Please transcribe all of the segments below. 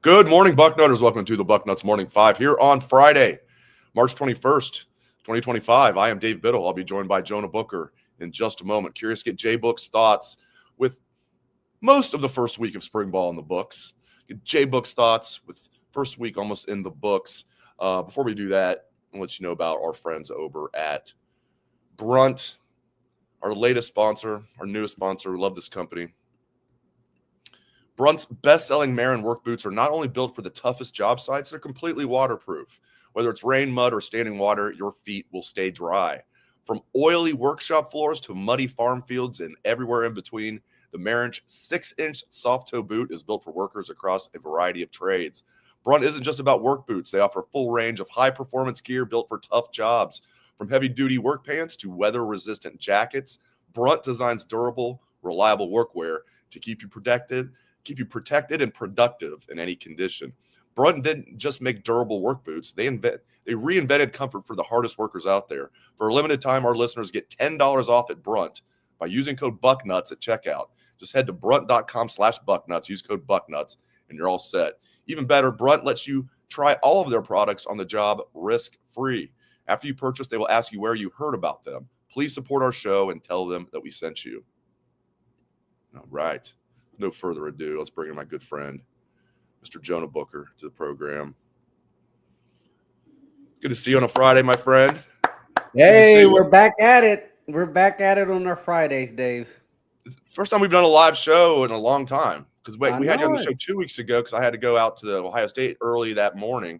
Good morning, Bucknutters. Welcome to the Bucknuts Morning 5 here on Friday, March 21st, 2025. I am Dave Biddle. I'll be joined by Jonah Booker in just a moment. Curious to get JBook's thoughts with most of the first week of spring ball in the books. Get JBook's thoughts with first week almost in the books. Before we do that, I'll let you know about our friends over at Brunt, our latest sponsor, our newest sponsor. We love this company. Brunt's best-selling Marin work boots are not only built for the toughest job sites, they're completely waterproof. Whether it's rain, mud, or standing water, your feet will stay dry. From oily workshop floors to muddy farm fields and everywhere in between, the Marin 6-inch soft-toe boot is built for workers across a variety of trades. Brunt isn't just about work boots. They offer a full range of high-performance gear built for tough jobs. From heavy-duty work pants to weather-resistant jackets, Brunt designs durable, reliable workwear to keep you protected and productive in any condition. Brunt didn't just make durable work boots. They reinvented comfort for the hardest workers out there. For a limited time, our listeners get $10 off at Brunt by using code Bucknuts at checkout. Just head to brunt.com/Bucknuts, use code Bucknuts, and you're all set. Even better, Brunt lets you try all of their products on the job risk-free. After you purchase, they will ask you where you heard about them. Please support our show and tell them that we sent you. All right. No further ado, let's bring in my good friend, Mr. Jonah Booker, to the program. Good to see you on a Friday, my friend. Hey, we're back at it. We're back at it on our Fridays, Dave. First time we've done a live show in a long time, because we had you on the show 2 weeks ago because I had to go out to the Ohio State early that morning.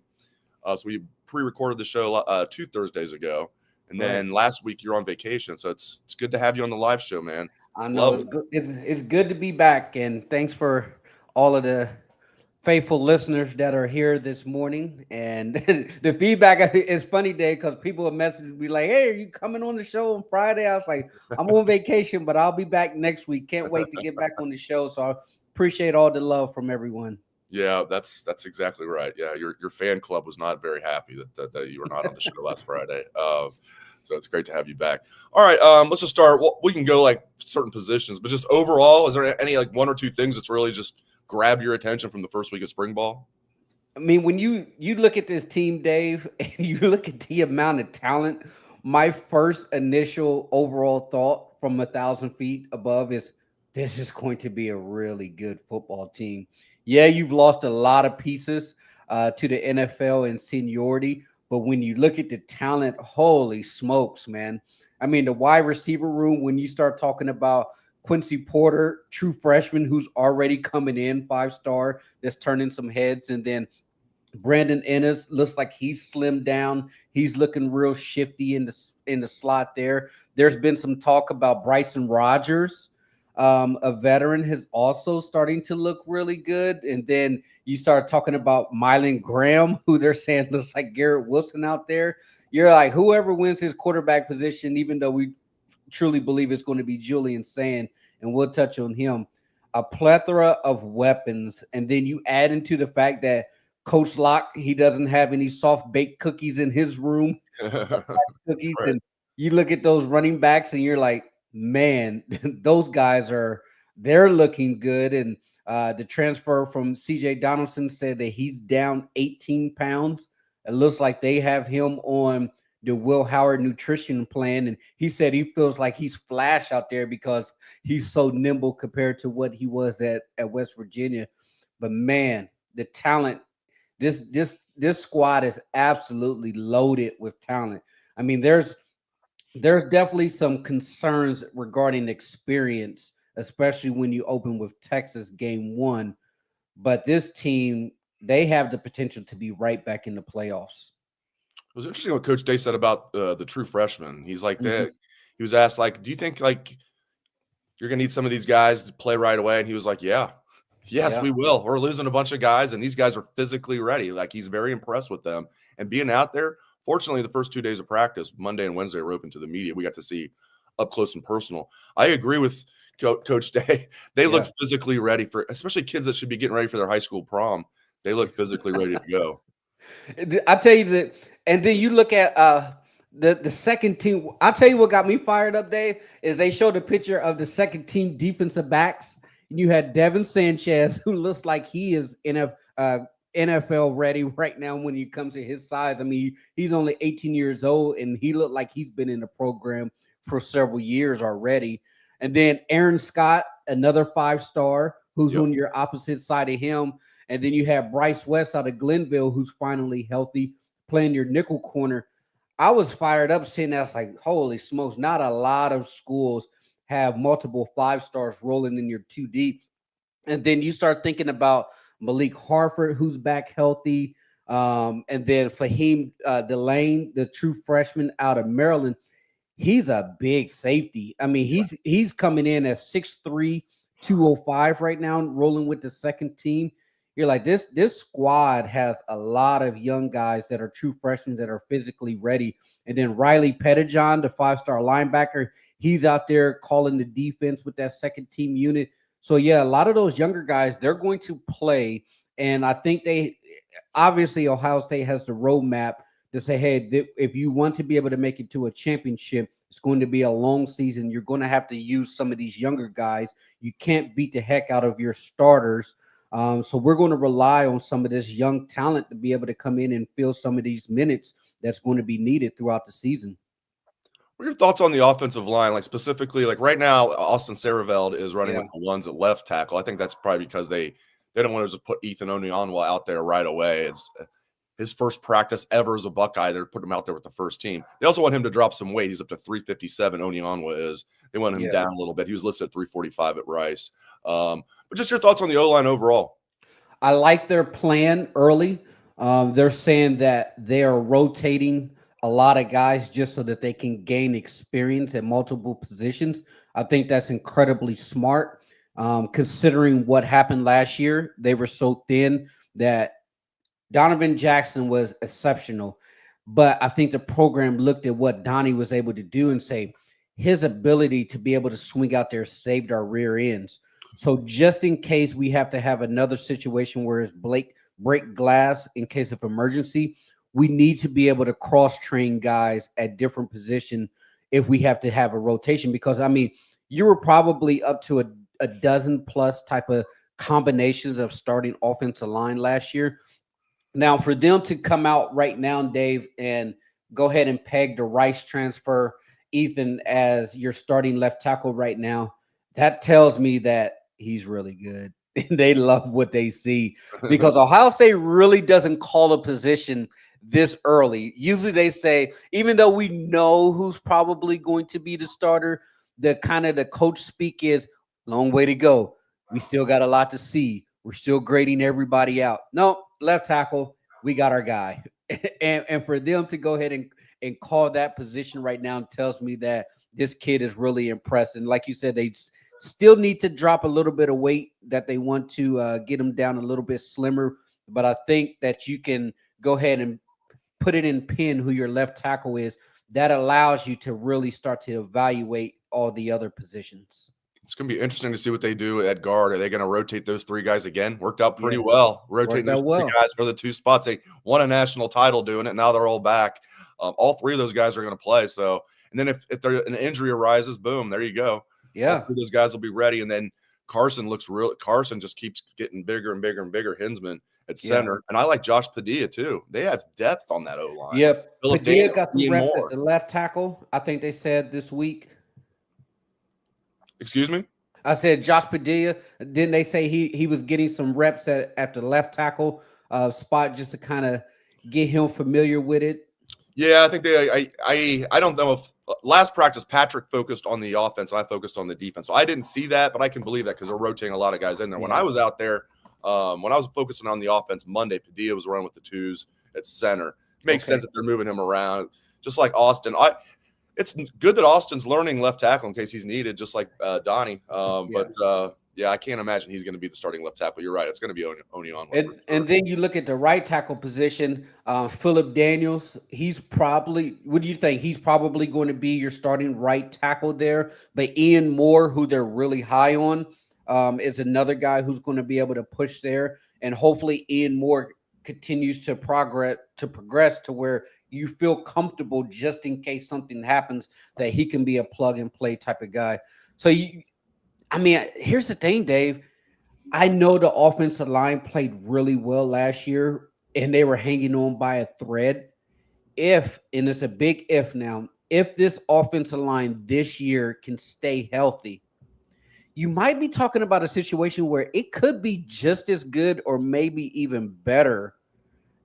So we pre-recorded the show 2 Thursdays ago. And then last week you're on vacation. So it's good to have you on the live show, man. I know it's good to be back, and thanks for all of the faithful listeners that are here this morning. And the feedback is funny, Dave, because people have messaged me like, "Hey, are you coming on the show on Friday?" I was like, "I'm on vacation, but I'll be back next week. Can't wait to get back on the show." So I appreciate all the love from everyone. Yeah, that's exactly right. Yeah, your fan club was not very happy that you were not on the show last Friday. So it's great to have you back. All right, let's just start. We can go like certain positions, but just overall, is there any like one or two things that's really just grab your attention from the first week of spring ball? I mean, when you look at this team, Dave, and you look at the amount of talent, my first initial overall thought from 1,000 feet above is this is going to be a really good football team. Yeah, you've lost a lot of pieces to the NFL in seniority, but when you look at the talent, holy smokes, man. I mean, the wide receiver room, when you start talking about Quincy Porter, true freshman who's already coming in, 5-star, that's turning some heads. And then Brandon Ennis looks like he's slimmed down. He's looking real shifty in the slot there. There's been some talk about Bryson Rogers, a veteran, has also starting to look really good. And then you start talking about Mylan Graham, who they're saying looks like Garrett Wilson out there. You're like, whoever wins his quarterback position, even though we truly believe it's going to be Julian Sayin, and we'll touch on him. A plethora of weapons, and then you add into the fact that Coach Locke, he doesn't have any soft baked cookies in his room. Cookies, right. And you look at those running backs, and you're like, man, those guys they're looking good. And the transfer from CJ Donaldson said that he's down 18 pounds. It looks like they have him on the Will Howard nutrition plan. And he said he feels like he's flash out there because he's so nimble compared to what he was at West Virginia. But man, the talent, this squad is absolutely loaded with talent. I mean, there's definitely some concerns regarding experience, especially when you open with Texas game 1. But this team, they have the potential to be right back in the playoffs. It was interesting what Coach Day said about the true freshman. He's like that. He was asked, like, do you think like you're gonna need some of these guys to play right away? And he was like, yes, we will. We're losing a bunch of guys, and these guys are physically ready. Like, he's very impressed with them and being out there. Fortunately, the first 2 days of practice, Monday and Wednesday, were open to the media. We got to see up close and personal. I agree with Coach Day. They look physically ready for, especially kids that should be getting ready for their high school prom. They look physically ready to go. I tell you that, and then you look at the second team. I'll tell you what got me fired up, Dave, is they showed a picture of the second team defensive backs, and you had Devin Sanchez, who looks like he is NFL ready right now when it comes to his size. I mean, he's only 18 years old and he looked like he's been in the program for several years already. And then Aaron Scott, another 5-star who's Yep. on your opposite side of him. And then you have Bryce West out of Glenville, who's finally healthy, playing your nickel corner. I was fired up seeing that. It's like, holy smokes, not a lot of schools have multiple 5-stars rolling in your 2 deep. And then you start thinking about Malik Harford, who's back healthy. And then Fahim Delane, the true freshman out of Maryland. He's a big safety. I mean, he's coming in at 6'3", 205 right now, rolling with the second team. You're like, this squad has a lot of young guys that are true freshmen that are physically ready. And then Riley Pettijohn, the 5-star linebacker, he's out there calling the defense with that second team unit. So yeah, a lot of those younger guys, they're going to play. And I think they obviously Ohio State has the roadmap to say, hey, if you want to be able to make it to a championship, it's going to be a long season. You're going to have to use some of these younger guys. You can't beat the heck out of your starters. So we're going to rely on some of this young talent to be able to come in and fill some of these minutes that's going to be needed throughout the season. What are your thoughts on the offensive line? Like specifically, like right now, Austin Sareveld is running Yeah. with the ones at left tackle. I think that's probably because they don't want to just put Ethan Onionwa out there right away. It's his first practice ever as a Buckeye. They're putting him out there with the first team. They also want him to drop some weight. He's up to 357. Onionwa is. They want him Yeah. down a little bit. He was listed at 345 at Rice. But just your thoughts on the O-line overall. I like their plan early. They're saying that they are rotating a lot of guys just so that they can gain experience at multiple positions. I think that's incredibly smart, considering what happened last year. They were so thin that Donovan Jackson was exceptional, but I think the program looked at what Donnie was able to do and say his ability to be able to swing out there saved our rear ends. So just in case we have to have another situation where it's Blake break glass in case of emergency, we need to be able to cross train guys at different position if we have to have a rotation. Because I mean, you were probably up to a dozen plus type of combinations of starting offensive line last year. Now, for them to come out right now, Dave, and go ahead and peg the Rice transfer, Ethan, as your starting left tackle right now, that tells me that he's really good. They love what they see because Ohio State really doesn't call a position this early. Usually they say, even though we know who's probably going to be the starter, the kind of the coach speak is long way to go. We still got a lot to see. We're still grading everybody out. No, left tackle, we got our guy. And for them to go ahead and call that position right now tells me that this kid is really impressed. And like you said, they still need to drop a little bit of weight, that they want to get him down a little bit slimmer. But I think that you can go ahead and put it in pin who your left tackle is. That allows you to really start to evaluate all the other positions. It's going to be interesting to see what they do at guard. Are they going to rotate those three guys again? Worked out pretty Yeah, well, rotating worked those out three well. guys for the two spots. They won a national title doing it. Now they're all back. All three of those guys are going to play. So, and then if there an injury arises, boom, there you go. All Yeah, three of those guys will be ready. And then Carson looks real. Carson just keeps getting bigger and bigger and bigger. Hinsman at yeah. center, and I like Josh Padilla too. They have depth on that O line. Yep. Philip Padilla Daniels, got some Ian reps at Moore. the left tackle. I think they said this week. Excuse me. I said Josh Padilla. Didn't they say he was getting some reps at the left tackle spot just to kind of get him familiar with it? Yeah, I think I don't know if last practice Patrick focused on the offense and I focused on the defense. So I didn't see that, but I can believe that because they're rotating a lot of guys in there. When Yeah. I was out there, when I was focusing on the offense Monday, Padilla was running with the twos at center. Makes Okay. sense that they're moving him around, just like Austin. It's good that Austin's learning left tackle in case he's needed, just like Donnie. Yeah. But yeah, I can't imagine he's going to be the starting left tackle. You're right; it's going to be Onionwa for sure. And then you look at the right tackle position, Philip Daniels. He's probably, what do you think? He's probably going to be your starting right tackle there. But Ian Moore, who they're really high on, is another guy who's going to be able to push there. And hopefully Ian Moore continues to progress to where you feel comfortable just in case something happens that he can be a plug and play type of guy. So I mean, here's the thing, Dave. I know the offensive line played really well last year, and they were hanging on by a thread. If, and it's a big if now, if this offensive line this year can stay healthy, you might be talking about a situation where it could be just as good or maybe even better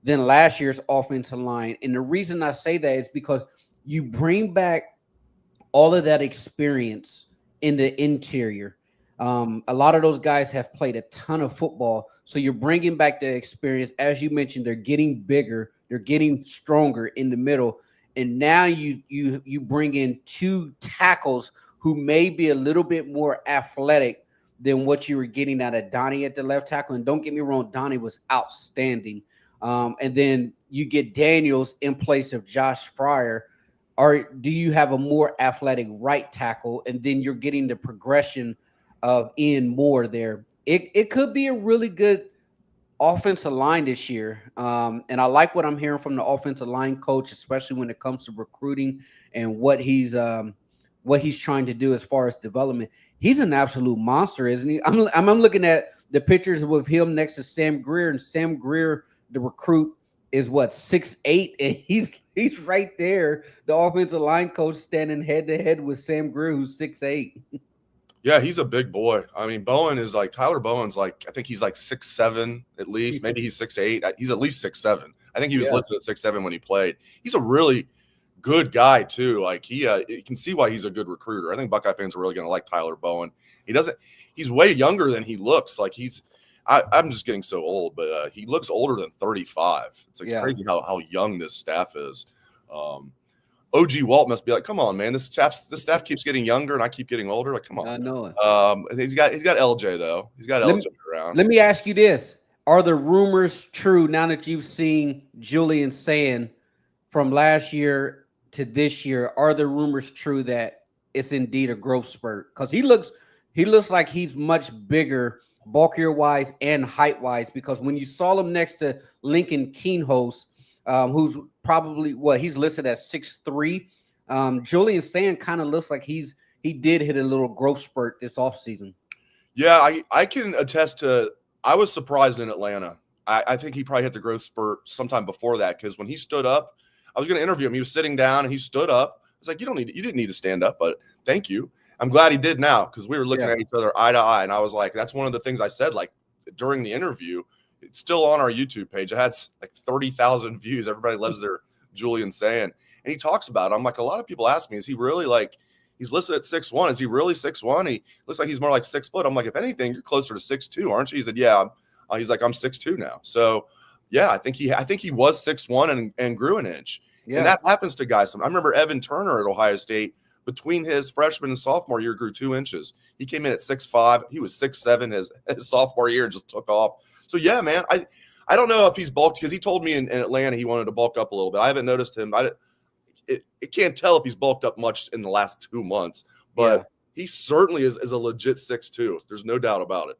than last year's offensive line. And the reason I say that is because you bring back all of that experience in the interior. A lot of those guys have played a ton of football, so you're bringing back the experience. As you mentioned, they're getting bigger, they're getting stronger in the middle, and now you bring in two tackles who may be a little bit more athletic than what you were getting out of Donnie at the left tackle. And don't get me wrong, Donnie was outstanding. And then you get Daniels in place of Josh Fryer, or do you have a more athletic right tackle, and then you're getting the progression of Ian Moore there? It could be a really good offensive line this year. And I like what I'm hearing from the offensive line coach, especially when it comes to recruiting and what he's trying to do as far as development. He's an absolute monster, isn't he? I'm looking at the pictures with him next to Sam Greer, and Sam Greer, the recruit, is what, 6'8", and he's right there. The offensive line coach standing head to head with Sam Greer, who's 6'8". Yeah, he's a big boy. I mean, Bowen is like Tyler Bowen's like, I think he's like 6'7" at least. Maybe he's 6'8". He's at least 6'7". I think he was Yeah. listed at 6'7" when he played. He's a really good guy too. Like you can see why he's a good recruiter. I think Buckeye fans are really going to like Tyler Bowen. He's way younger than he looks. Like I'm just getting so old, but he looks older than 35. It's like crazy how young this staff is. OG Walt must be like, come on, man. This staff keeps getting younger, and I keep getting older. Like, come on. I know it. And he's got LJ though. He's got LJ around. Let me ask you this: are the rumors true now that you've seen Julian Sayin from last year to this year? Are the rumors true that it's indeed a growth spurt? Because he looks like he's much bigger, bulkier wise and height wise. Because when you saw him next to Lincoln Keenhouse, who's probably he's listed as 6'3". Julian Sayin kind of looks like he did hit a little growth spurt this offseason. Yeah, I can attest to. I was surprised in Atlanta. I think he probably hit the growth spurt sometime before that, because when he stood up, I was going to interview him. He was sitting down and he stood up. I was like, you didn't need to stand up, but thank you. I'm glad he did now, because we were looking at each other eye to eye, and I was like, that's one of the things I said like during the interview. It's still on our YouTube page. It had like 30,000 views. Everybody loves their Julian Sayin, and he talks about it. I'm like, a lot of people ask me, is he really like? He's listed at 6'1". Is he really 6'1"? He looks like he's more like 6 foot. I'm like, if anything, you're closer to 6'2", aren't you? He said, yeah. He's like, I'm 6'2" now. So, yeah, I think he was 6'1" and grew an inch. Yeah. And that happens to guys. I remember Evan Turner at Ohio State, between his freshman and sophomore year, grew 2 inches. He came in at 6'5". He was 6'7" his sophomore year and just took off. So, yeah, man, I don't know if he's bulked, because he told me in Atlanta he wanted to bulk up a little bit. I haven't noticed him. It can't tell if he's bulked up much in the last 2 months, but he certainly is a legit 6'2". There's no doubt about it.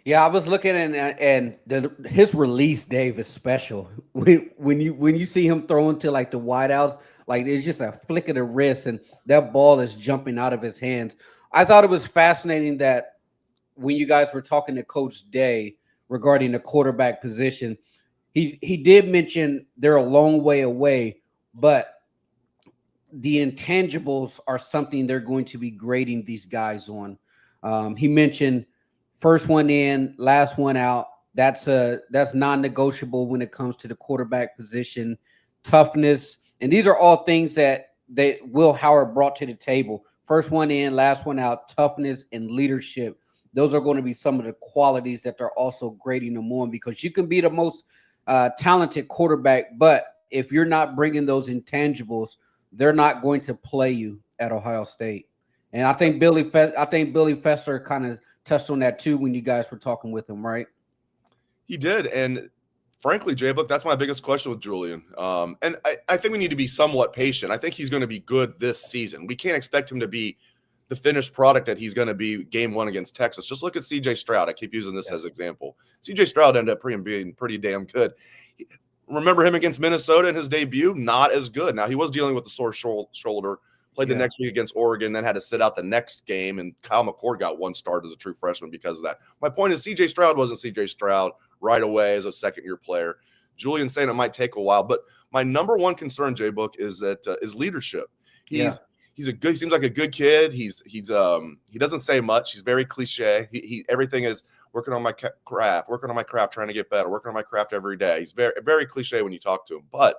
Yeah, I was looking and his release, Dave, is special. When you see him throwing to like the wideouts, like it's just a flick of the wrist, and that ball is jumping out of his hands. I thought it was fascinating that when you guys were talking to Coach Day regarding the quarterback position, he did mention they're a long way away, but the intangibles are something they're going to be grading these guys on. He mentioned first one in, last one out. That's non-negotiable when it comes to the quarterback position. Toughness, and these are all things that Will Howard brought to the table. First one in, last one out. Toughness and leadership. Those are going to be some of the qualities that they're also grading them on, because you can be the most talented quarterback, but if you're not bringing those intangibles, they're not going to play you at Ohio State. And I think Billy Fessler kind of touched on that too when you guys were talking with him, right? He did. And frankly, JBook, that's my biggest question with Julian. And I think we need to be somewhat patient. I think he's going to be good this season. We can't expect him to be the finished product that he's going to be game one against Texas. Just look at C.J. Stroud. I keep using this as example. C.J. Stroud ended up being pretty damn good. Remember him against Minnesota in his debut? Not as good. Now, he was dealing with a sore shoulder, Played the Yeah. next week against Oregon, then had to sit out the next game, and Kyle McCord got one start as a true freshman because of that. My point is C.J. Stroud wasn't C.J. Stroud right away as a second-year player. Julian Sayin it might take a while, but my number one concern, JBook, is that is leadership. Yeah. He's a good. He seems like a good kid. He doesn't say much. He's very cliche. He everything is working on my craft, trying to get better, working on my craft every day. He's very cliche when you talk to him, but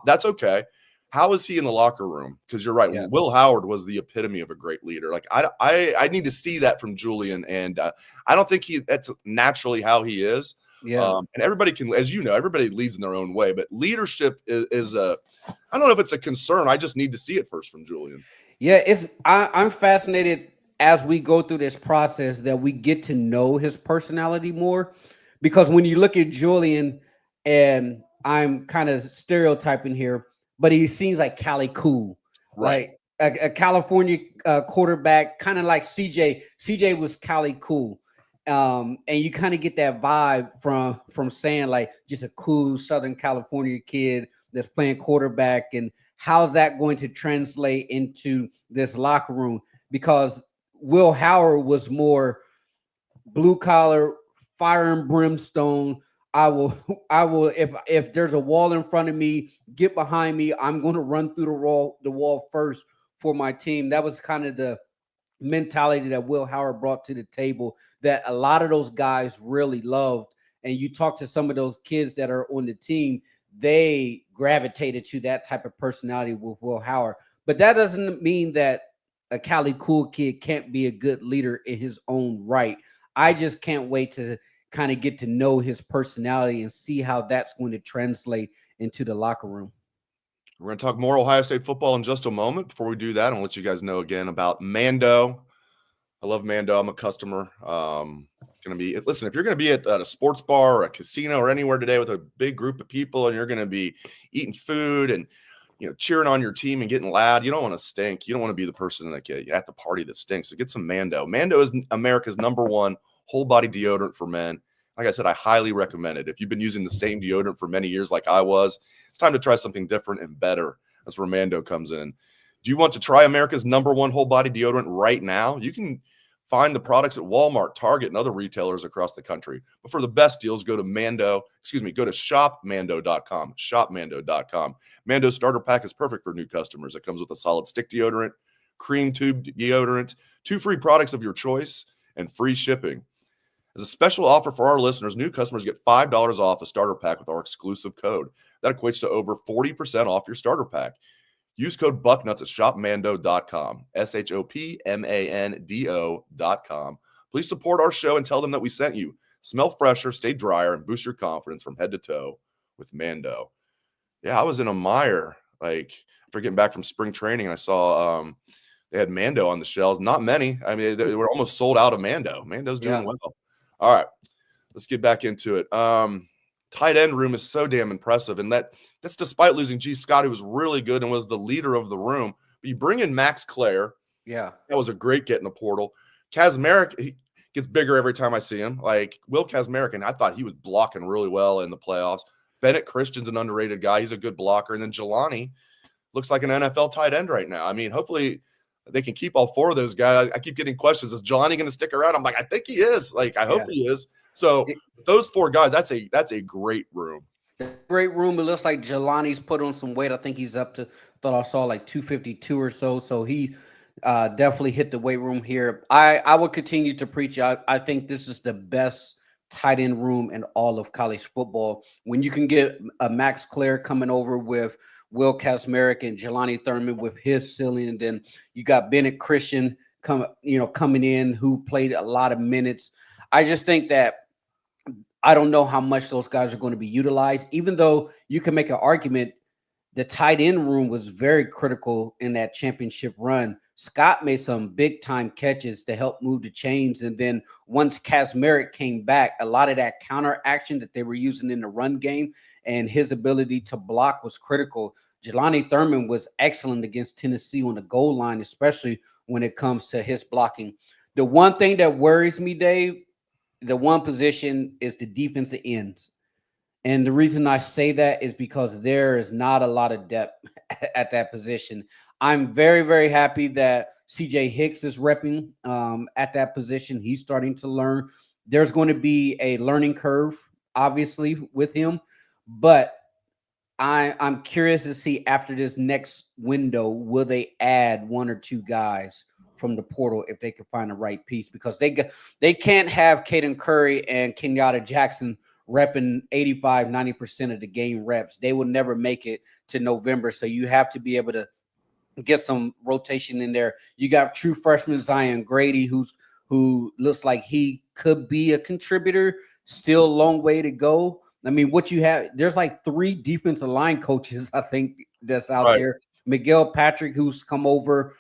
that's okay. How is he in the locker room? Because you're right. Yeah. Will Howard was the epitome of a great leader. Like I need to see that from Julian, and I don't think that's naturally how he is. Yeah. And everybody can, as you know, everybody leads in their own way, but leadership is a, I don't know if it's a concern. I just need to see it first from Julian. Yeah, I'm fascinated as we go through this process that we get to know his personality more, because when you look at Julian, and I'm kind of stereotyping here, but he seems like Cali cool, Right. like a California quarterback, kind of like CJ. CJ was Cali cool, and you kind of get that vibe from saying like just a cool Southern California kid that's playing quarterback. And how's that going to translate into this locker room? Because Will Howard was more blue collar, fire and brimstone. I will, I will. If there's a wall in front of me, get behind me. I'm going to run through the wall first for my team. That was kind of the mentality that Will Howard brought to the table that a lot of those guys really loved. And you talk to some of those kids that are on the team, they gravitated to that type of personality with Will Howard. But that doesn't mean that a Cali cool kid can't be a good leader in his own right. I just can't wait to kind of get to know his personality and see how that's going to translate into the locker room. We're going to talk more Ohio State football in just a moment. Before we do that, I'll let you guys know again about Mando. I love Mando. I'm a customer. Going to be, listen, if you're going to be at a sports bar or a casino or anywhere today with a big group of people and you're going to be eating food and cheering on your team and getting loud, you don't want to stink. You don't want to be the person that at the party that stinks. So get some Mando. Mando is America's #1 whole body deodorant for men. Like I said, I highly recommend it. If you've been using the same deodorant for many years like I was, it's time to try something different and better. That's where Mando comes in. Do you want to try America's #1 whole body deodorant right now? You can find the products at Walmart, Target, and other retailers across the country. But for the best deals, go to shopmando.com. Shopmando.com. Mando starter pack is perfect for new customers. It comes with a solid stick deodorant, cream tube deodorant, 2 free products of your choice, and free shipping. As a special offer for our listeners, new customers get $5 off a starter pack with our exclusive code. That equates to over 40% off your starter pack. Use code Bucknuts at shopmando.com, shopmando.com. Please support our show and tell them that we sent you. Smell fresher, stay drier, and boost your confidence from head to toe with Mando. Yeah, I was in a mire, like, after getting back from spring training, and I saw they had Mando on the shelves. Not many. I mean, they were almost sold out of Mando. Mando's doing well. All right, let's get back into it. Tight end room is so damn impressive, and that's despite losing G. Scott, who was really good and was the leader of the room. But you bring in Max Clare. Yeah. That was a great get in the portal. Kazmarek, he gets bigger every time I see him. Like Will Kazmarek, and I thought he was blocking really well in the playoffs. Bennett Christian's an underrated guy. He's a good blocker. And then Jelani looks like an NFL tight end right now. I mean, hopefully they can keep all 4 of those guys. I keep getting questions. Is Jelani going to stick around? I'm like, I think he is. Like, I hope he is. So those 4 guys, that's a great room. Great room. It looks like Jelani's put on some weight. I think he's up to, thought I saw like 252 or so. So he definitely hit the weight room here. I will continue to preach. I think this is the best tight end room in all of college football. When you can get a Max Clare coming over with Will Kazmarek and Jelani Thurman with his ceiling, and then you got Bennett Christian coming in, who played a lot of minutes. I just think that I don't know how much those guys are going to be utilized, even though you can make an argument the tight end room was very critical in that championship run. Scott made some big time catches to help move the chains. And then once Kazmarek came back, a lot of that counter action that they were using in the run game and his ability to block was critical. Jelani Thurman was excellent against Tennessee on the goal line, especially when it comes to his blocking. The one thing that worries me, Dave, the one position is the defensive ends. And the reason I say that is because there is not a lot of depth at that position. I'm very, very happy that CJ Hicks is repping at that position. He's starting to learn. There's going to be a learning curve, obviously, with him, but I'm curious to see after this next window, will they add one or two guys from the portal if they can find the right piece? Because they can't have Caden Curry and Kenyatta Jackson repping 85-90% of the game reps. They will never make it to November. So you have to be able to get some rotation in there. You got true freshman Zion Grady, who looks like he could be a contributor. Still a long way to go. I mean, what you have, there's like three defensive line coaches, I think, that's out Right. there. Miguel Patrick, who's come over,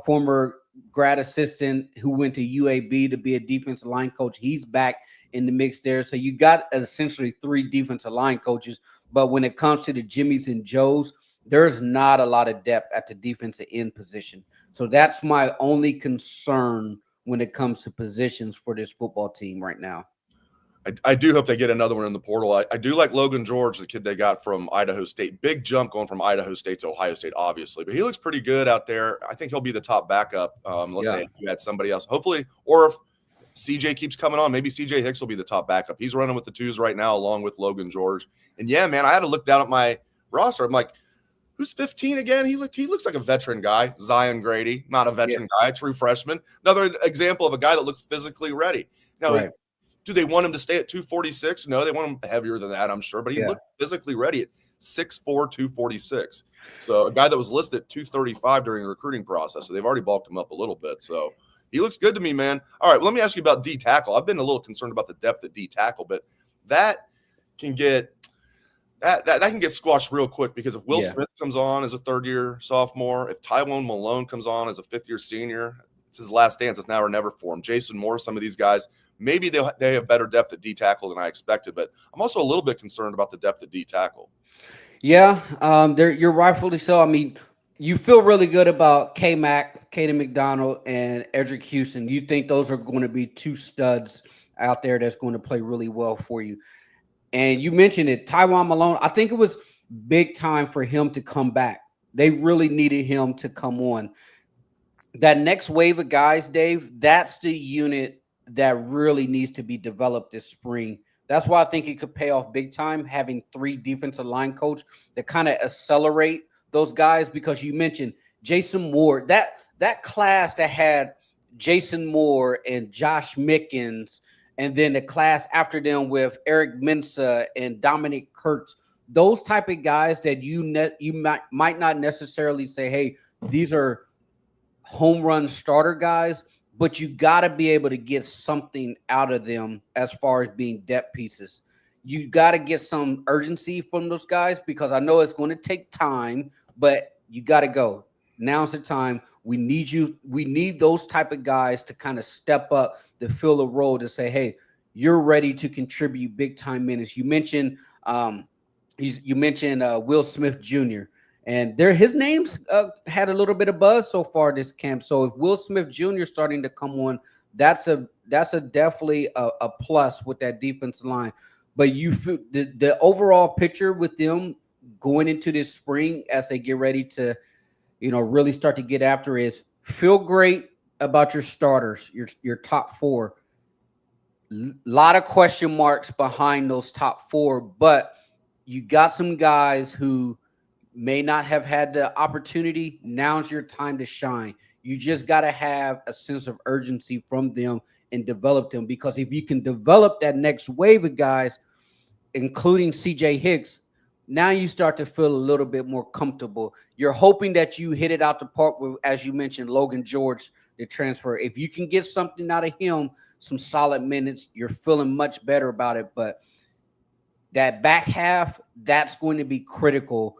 former grad assistant who went to UAB to be a defensive line coach. He's back in the mix there. So you got essentially three defensive line coaches. But when it comes to the Jimmys and Joes, there's not a lot of depth at the defensive end position. So that's my only concern when it comes to positions for this football team right now. I do hope they get another one in the portal. I do like Logan George, the kid they got from Idaho State. Big jump going from Idaho State to Ohio State, obviously. But he looks pretty good out there. I think he'll be the top backup. Let's say if you had somebody else. Hopefully, or if CJ keeps coming on, maybe CJ Hicks will be the top backup. He's running with the twos right now along with Logan George. And yeah, man, I had to look down at my roster. I'm like, who's 15 again? He looks like a veteran guy. Zion Grady, not a veteran guy, true freshman. Another example of a guy that looks physically ready. Now, do they want him to stay at 246? No, they want him heavier than that, I'm sure. But he looked physically ready at 6'4", 246. So a guy that was listed at 235 during the recruiting process. So they've already bulked him up a little bit. So he looks good to me, man. All right, well, let me ask you about D tackle. I've been a little concerned about the depth at D tackle, but that can get that can get squashed real quick because if Will Smith comes on as a third-year sophomore, if Tywone Malone comes on as a fifth-year senior, it's his last dance. It's now or never for him. Jason Moore, some of these guys, maybe they have better depth at D tackle than I expected, but I'm also a little bit concerned about the depth at D tackle. Yeah, you're rightfully so. I mean, you feel really good about K-Mac, Caden McDonald, and Edric Houston. You think those are going to be two studs out there that's going to play really well for you. And you mentioned it, Tywone Malone. I think it was big time for him to come back. They really needed him to come on. That next wave of guys, Dave, that's the unit that really needs to be developed this spring. That's why I think it could pay off big time having three defensive line coach that kind of accelerate those guys, because you mentioned Jason Moore, that class that had Jason Moore and Josh Mickens, and then the class after them with Eric Mensah and Dominic Kurtz, those type of guys that you might not necessarily say, hey, these are home run starter guys, but you got to be able to get something out of them as far as being depth pieces. You got to get some urgency from those guys, because I know it's going to take time, but you got to go. Now's the time. We need you. We need those type of guys to kind of step up to fill a role to say, hey, you're ready to contribute big time minutes. You mentioned Will Smith Jr., and his name's had a little bit of buzz so far this camp. So if Will Smith Jr. starting to come on, that's a definitely a plus with that defensive line. But the overall picture with them going into this spring as they get ready to, really start to get after is feel great about your starters, your top four. Lot of question marks behind those top four, but you got some guys who may not have had the opportunity. Now's your time to shine. You just got to have a sense of urgency from them and develop them, because if you can develop that next wave of guys, including CJ Hicks, now you start to feel a little bit more comfortable. You're hoping that you hit it out the park with, as you mentioned, Logan George, the transfer. If you can get something out of him, some solid minutes, you're feeling much better about it. But that back half, that's going to be critical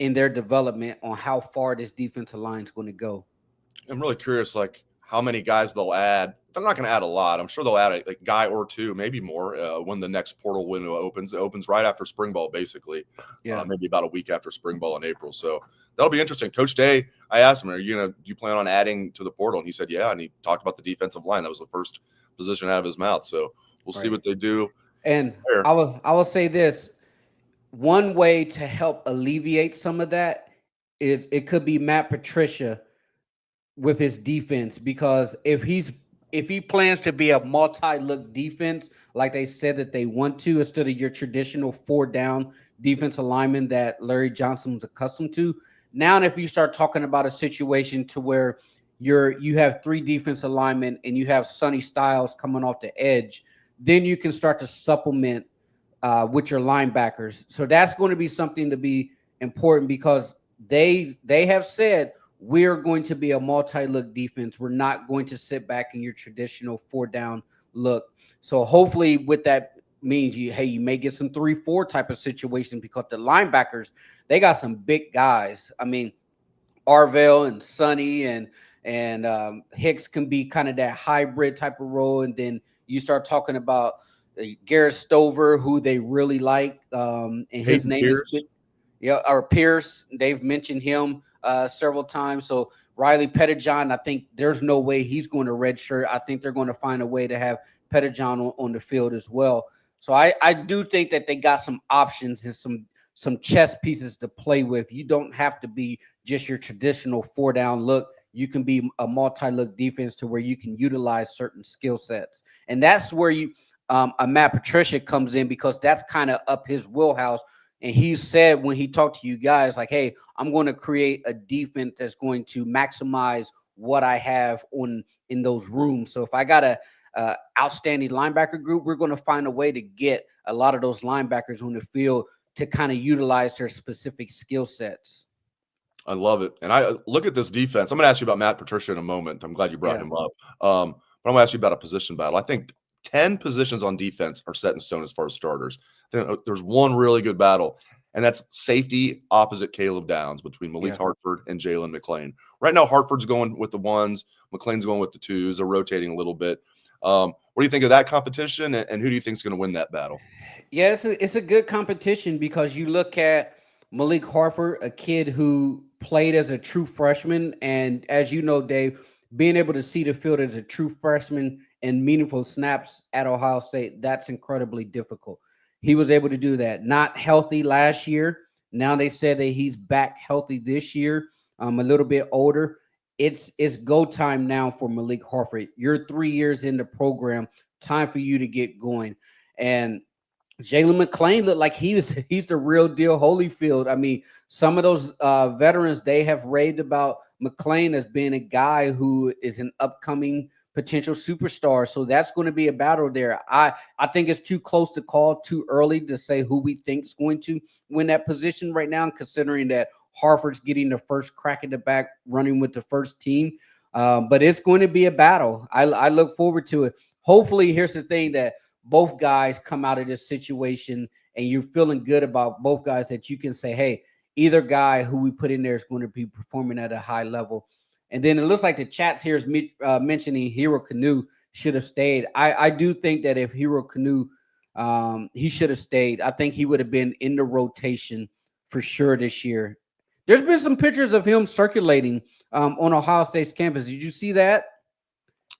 in their development on how far this defensive line is going to go. I'm really curious, like, how many guys they'll add. They're not going to add a lot. I'm sure they'll add a guy or two, maybe more, when the next portal window opens. It opens right after spring ball, basically. Maybe about a week after spring ball in April. So that'll be interesting. Coach Day, I asked him, do you plan on adding to the portal? And he said, yeah. And he talked about the defensive line. That was the first position out of his mouth. So we'll see what they do. And I will say this. One way to help alleviate some of that it could be Matt Patricia with his defense, because if he plans to be a multi-look defense like they said that they want to, instead of your traditional four down defense alignment that Larry Johnson was accustomed to. Now if you start talking about a situation to where you have three defense alignment and you have Sonny Styles coming off the edge, then you can start to supplement with your linebackers. So that's going to be something to be important, because they have said we're going to be a multi-look defense. We're not going to sit back in your traditional four down look. So hopefully with that means you may get some 3-4 type of situation, because the linebackers, they got some big guys. I mean, Arvell and Sonny and Hicks can be kind of that hybrid type of role. And then you start talking about Garrett Stover, who they really like, and his Hayden name Pierce. is or Pierce. They've mentioned him several times. So Riley Pettijohn, I think there's no way he's going to redshirt. I think they're going to find a way to have Pettijohn on the field as well. So I do think that they got some options and some chess pieces to play with. You don't have to be just your traditional four down look. You can be a multi-look defense to where you can utilize certain skill sets. And that's where a Matt Patricia comes in, because that's kind of up his wheelhouse. And he said when he talked to you guys, like, hey, I'm going to create a defense that's going to maximize what I have in those rooms. So if I got a outstanding linebacker group, we're going to find a way to get a lot of those linebackers on the field to kind of utilize their specific skill sets. I love it. And I look at this defense. I'm going to ask you about Matt Patricia in a moment. I'm glad you brought him up. But I'm going to ask you about a position battle. I think 10 positions on defense are set in stone as far as starters. There's one really good battle, and that's safety opposite Caleb Downs between Malik Hartford and Jalen McClain. Right now, Hartford's going with the ones, McClain's going with the twos. They're rotating a little bit. What do you think of that competition, and who do you think is going to win that battle? Yeah, it's a good competition, because you look at Malik Hartford, a kid who played as a true freshman. And as you know, Dave, being able to see the field as a true freshman and meaningful snaps at Ohio State, that's incredibly difficult. He was able to do that. Not healthy last year. Now they said that he's back healthy this year, a little bit older. It's go time now for Malik Hartford. You're 3 years in the program. Time for you to get going. And Jalen McClain looked like he's the real deal Holyfield. I mean, some of those veterans, they have raved about McClain as being a guy who is an upcoming potential superstar. So that's going to be a battle there. I think it's too close to call, too early to say who we think is going to win that position right now, considering that Hartford's getting the first crack at the back, running with the first team. But it's going to be a battle. I look forward to it. Hopefully, here's the thing, that both guys come out of this situation and you're feeling good about both guys, that you can say, hey, either guy who we put in there is going to be performing at a high level. And then it looks like the chats here is mentioning Hero Canoe should have stayed. I do think that if Hero Canoe, he should have stayed. I think he would have been in the rotation for sure this year. There's been some pictures of him circulating on Ohio State's campus. Did you see that?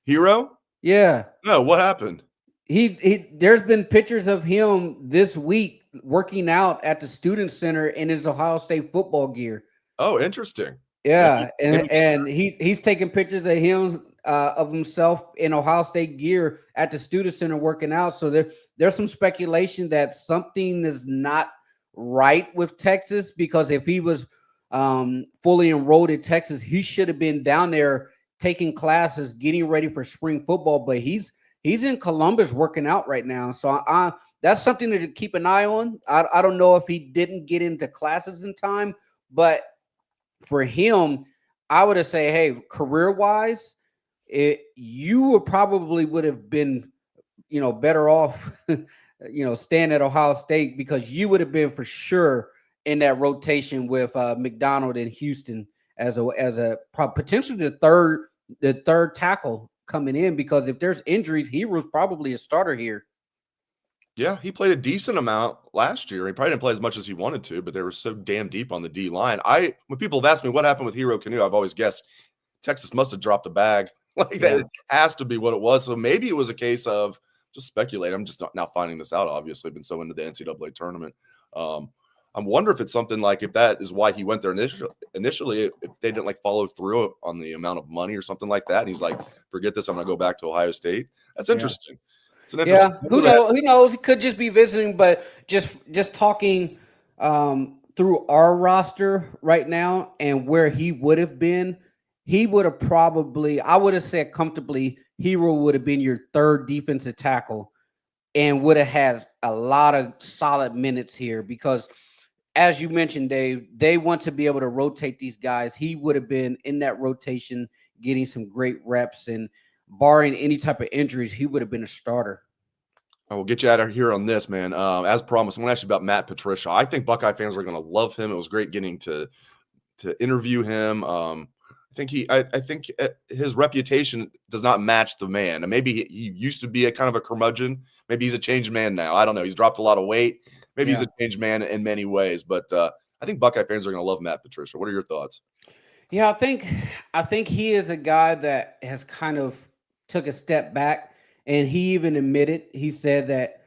Hero? Yeah. No, what happened? He there's been pictures of him this week working out at the student center in his Ohio State football gear. Oh, interesting. Yeah, and he's taking pictures of him of himself in Ohio State gear at the student center working out. So there's some speculation that something is not right with Texas, because if he was fully enrolled in Texas, he should have been down there taking classes, getting ready for spring football. But he's in Columbus working out right now. So that's something to keep an eye on. I don't know if he didn't get into classes in time, but for him, I would have said, hey, career-wise, you probably would have been, better off, staying at Ohio State, because you would have been for sure in that rotation with McDonald and Houston as a potentially the third tackle coming in, because if there's injuries, Hero's probably a starter here. Yeah, he played a decent amount last year. He probably didn't play as much as he wanted to, but they were so damn deep on the D line. When people have asked me what happened with Hero Canoe, I've always guessed Texas must have dropped a bag. That has to be what it was. So maybe it was a case of just speculate. I'm just now finding this out. Obviously, I've been so into the NCAA tournament. I wonder if it's something like if that is why he went there initially, if they didn't like follow through on the amount of money or something like that. And he's like, forget this, I'm gonna go back to Ohio State. That's Yeah. interesting. It's an interesting. Yeah, who knows? Who knows? He could just be visiting, but just talking through our roster right now and where he would have been, he would have probably, I would have said comfortably, Hero would have been your third defensive tackle and would have had a lot of solid minutes here because, as you mentioned, Dave, they want to be able to rotate these guys. He would have been in that rotation, getting some great reps, and barring any type of injuries, he would have been a starter. I will get you out of here on this, man. As promised, I'm going to ask you about Matt Patricia. I think Buckeye fans are going to love him. It was great getting to interview him. I think his reputation does not match the man. And maybe he used to be a kind of a curmudgeon. Maybe he's a changed man now. I don't know. He's dropped a lot of weight. Maybe he's a changed man in many ways. But I think Buckeye fans are going to love Matt Patricia. What are your thoughts? Yeah, I think he is a guy that has kind of took a step back, and he even admitted, he said that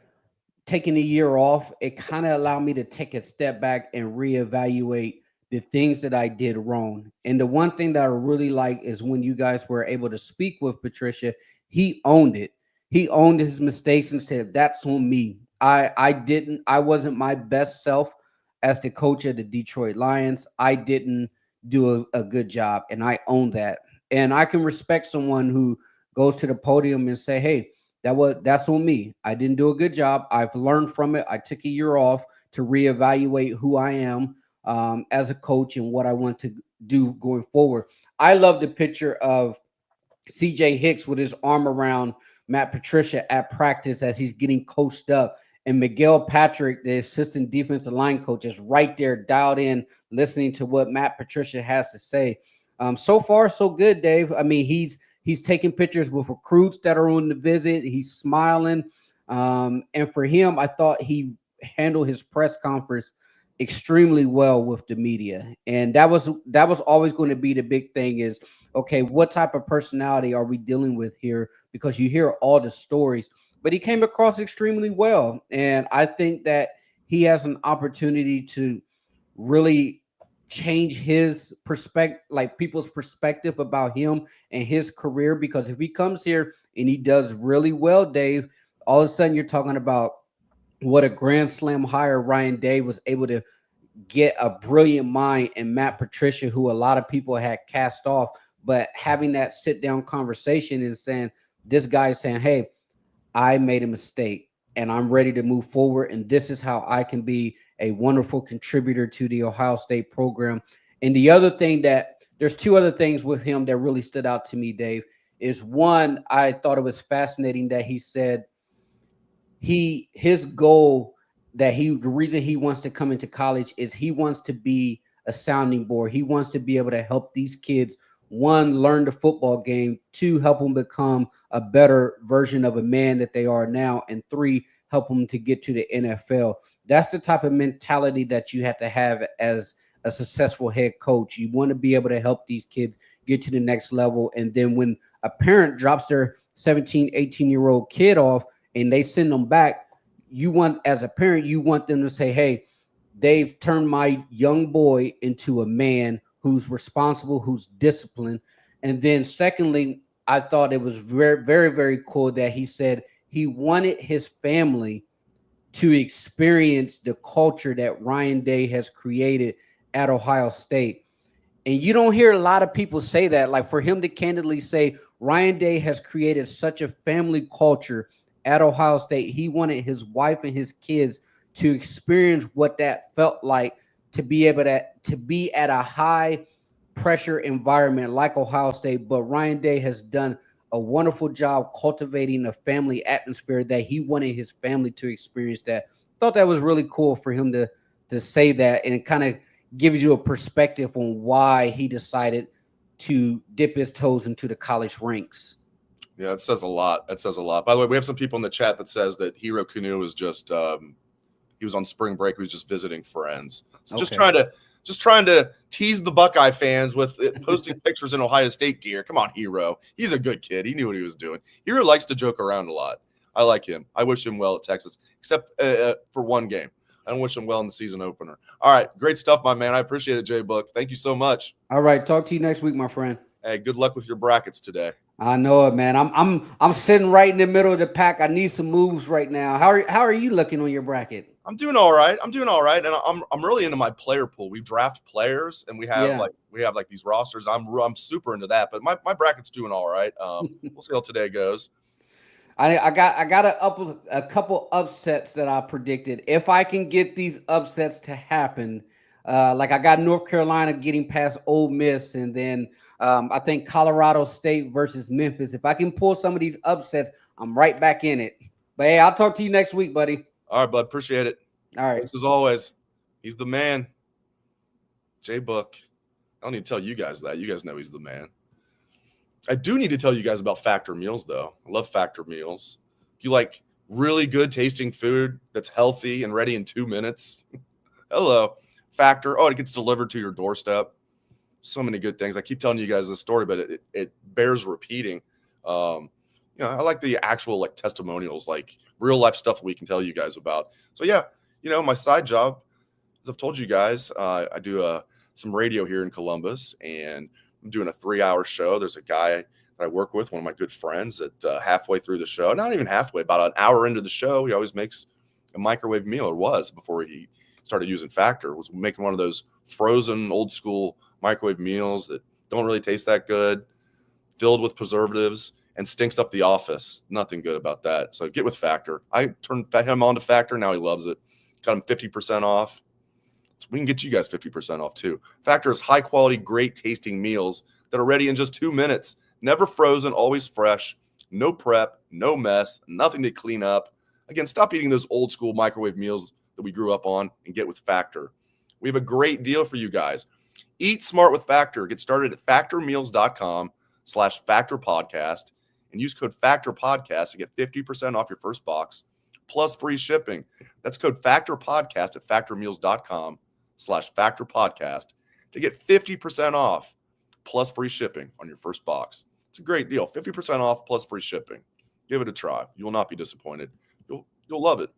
taking a year off, it kind of allowed me to take a step back and reevaluate the things that I did wrong. And the one thing that I really like is when you guys were able to speak with Patricia, he owned it. He owned his mistakes and said, "That's on me. I wasn't my best self as the coach of the Detroit Lions. I didn't do a good job, and I own that." And I can respect someone who goes to the podium and say, "Hey, that's on me. I didn't do a good job. I've learned from it. I took a year off to reevaluate who I am as a coach and what I want to do going forward." I love the picture of CJ Hicks with his arm around Matt Patricia at practice as he's getting coached up. And Miguel Patrick, the assistant defensive line coach, is right there dialed in, listening to what Matt Patricia has to say. So far, so good, Dave. I mean, he's taking pictures with recruits that are on the visit. He's smiling. And for him, I thought he handled his press conference extremely well with the media. And that was always going to be the big thing is, okay, what type of personality are we dealing with here? Because you hear all the stories, but he came across extremely well. And I think that he has an opportunity to really change his perspective, like people's perspective about him and his career. Because if he comes here and he does really well, Dave, all of a sudden you're talking about what a grand slam hire Ryan Day was able to get, a brilliant mind in Matt Patricia, who a lot of people had cast off. But having that sit down conversation is saying, this guy is saying, "Hey, I made a mistake and I'm ready to move forward. And this is how I can be a wonderful contributor to the Ohio State program." And the other thing there's two other things with him that really stood out to me, Dave, is one, I thought it was fascinating that he said his goal, the reason he wants to come into college is he wants to be a sounding board. He wants to be able to help these kids, one, learn the football game, two, help them become a better version of a man that they are now, and three, help them to get to the NFL. That's the type of mentality that you have to have as a successful head coach. You want to be able to help these kids get to the next level. And then when a parent drops their 17, 18-year-old kid off and they send them back, as a parent, you want them to say, "Hey, they've turned my young boy into a man who's responsible, who's disciplined." And then secondly, I thought it was very, very, very cool that he said he wanted his family to experience the culture that Ryan Day has created at Ohio State. And you don't hear a lot of people say that. Like, for him to candidly say Ryan Day has created such a family culture at Ohio State, he wanted his wife and his kids to experience what that felt like, to be able to be at a high pressure environment like Ohio State. But Ryan Day has done a wonderful job cultivating a family atmosphere that he wanted his family to experience. That thought that was really cool for him to say that, and it kind of gives you a perspective on why he decided to dip his toes into the college ranks. Yeah, it says a lot. That says a lot. By the way, we have some people in the chat that says that Hero Canoe was just he was on spring break. He was just visiting friends. So Okay. just trying to tease the Buckeye fans with posting pictures in Ohio State gear. Come on, Hero. He's a good kid. He knew what he was doing. Hero likes to joke around a lot. I like him. I wish him well at Texas, except for one game. I don't wish them well in the season opener. All right, great stuff, my man. I appreciate it, JBook. Thank you so much. All right, talk to you next week, my friend. Hey, good luck with your brackets today. I know it, man. I'm sitting right in the middle of the pack. I need some moves right now. How are you looking on your bracket? I'm doing all right. And I'm really into my player pool. We draft players, and we have Yeah. like these rosters. I'm super into that. But my bracket's doing all right. We'll see how today goes. I got a couple upsets that I predicted. If I can get these upsets to happen, like I got North Carolina getting past Ole Miss, and then I think Colorado State versus Memphis. If I can pull some of these upsets, I'm right back in it. But hey, I'll talk to you next week, buddy. All right, bud. Appreciate it. All right. Thanks as always. He's the man. JBook. I don't need to tell you guys that. You guys know he's the man. I do need to tell you guys about Factor meals, though. I love Factor meals. If you like really good tasting food that's healthy and ready in 2 minutes, hello, Factor. Oh, it gets delivered to your doorstep. So many good things. I keep telling you guys this story, but it bears repeating. I like the actual like testimonials, like real life stuff that we can tell you guys about. So yeah, my side job, as I've told you guys, I do some radio here in Columbus, and I'm doing a 3-hour show. There's a guy that I work with, one of my good friends, that halfway through the show, not even halfway, about an hour into the show, he always makes a microwave meal, or was before he started using Factor, was making one of those frozen old school microwave meals that don't really taste that good, filled with preservatives, and stinks up the office. Nothing good about that. So get with Factor. I turned him on to Factor. Now he loves it. Got him 50% off. So we can get you guys 50% off too. Factor is high quality, great tasting meals that are ready in just 2 minutes. Never frozen, always fresh. No prep, no mess, nothing to clean up. Again, stop eating those old school microwave meals that we grew up on and get with Factor. We have a great deal for you guys. Eat smart with Factor. Get started at factormeals.com/factorpodcast and use code FACTORPODCAST to get 50% off your first box plus free shipping. That's code FACTORPODCAST at factormeals.com/factorpodcast to get 50% off plus free shipping on your first box. It's a great deal. 50% off plus free shipping. Give it a try. You will not be disappointed. You'll love it.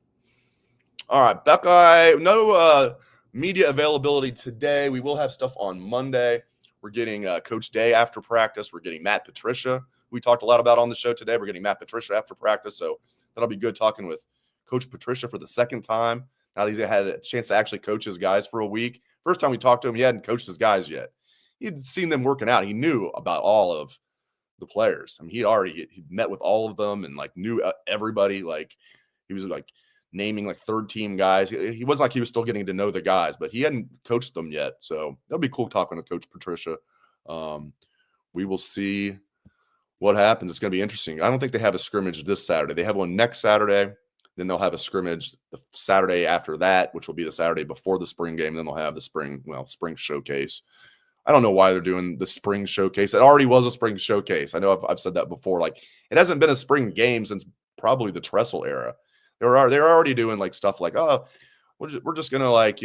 All right, Buckeye. No media availability today. We will have stuff on Monday. We're getting Coach Day after practice. We're getting Matt Patricia. We talked a lot about on the show today. We're getting Matt Patricia after practice, so that'll be good talking with Coach Patricia for the second time. Now that he's had a chance to actually coach his guys for a week. First time we talked to him, he hadn't coached his guys yet. He'd seen them working out. He knew about all of the players. I mean, he'd met with all of them and like knew everybody. Like he was like naming like third team guys. He wasn't like he was still getting to know the guys, but he hadn't coached them yet. So that'll be cool talking to Coach Patricia. We will see what happens. It's going to be interesting. I don't think they have a scrimmage this Saturday. They have one next Saturday. Then they'll have a scrimmage the Saturday after that, which will be the Saturday before the spring game. Then they'll have the spring showcase. I don't know why they're doing the spring showcase. It already was a spring showcase. I know I've said that before. Like it hasn't been a spring game since probably the Tressel era. They're already doing like stuff like, oh, we're just gonna like,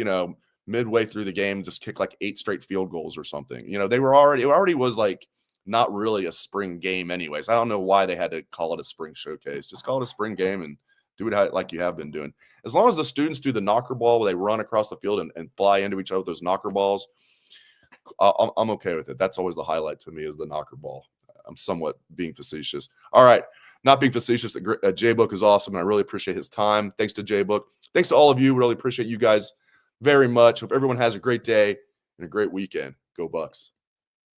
midway through the game just kick like 8 straight field goals or something. It already was like not really a spring game anyways. I don't know why they had to call it a spring showcase. Just call it a spring game and do it like you have been doing. As long as the students do the knocker ball where they run across the field and fly into each other with those knocker balls, I'm okay with it. That's always the highlight to me is the knocker ball. I'm somewhat being facetious. All right. Not being facetious. JBook is awesome, and I really appreciate his time. Thanks to JBook. Thanks to all of you. Really appreciate you guys very much. Hope everyone has a great day and a great weekend. Go Bucks.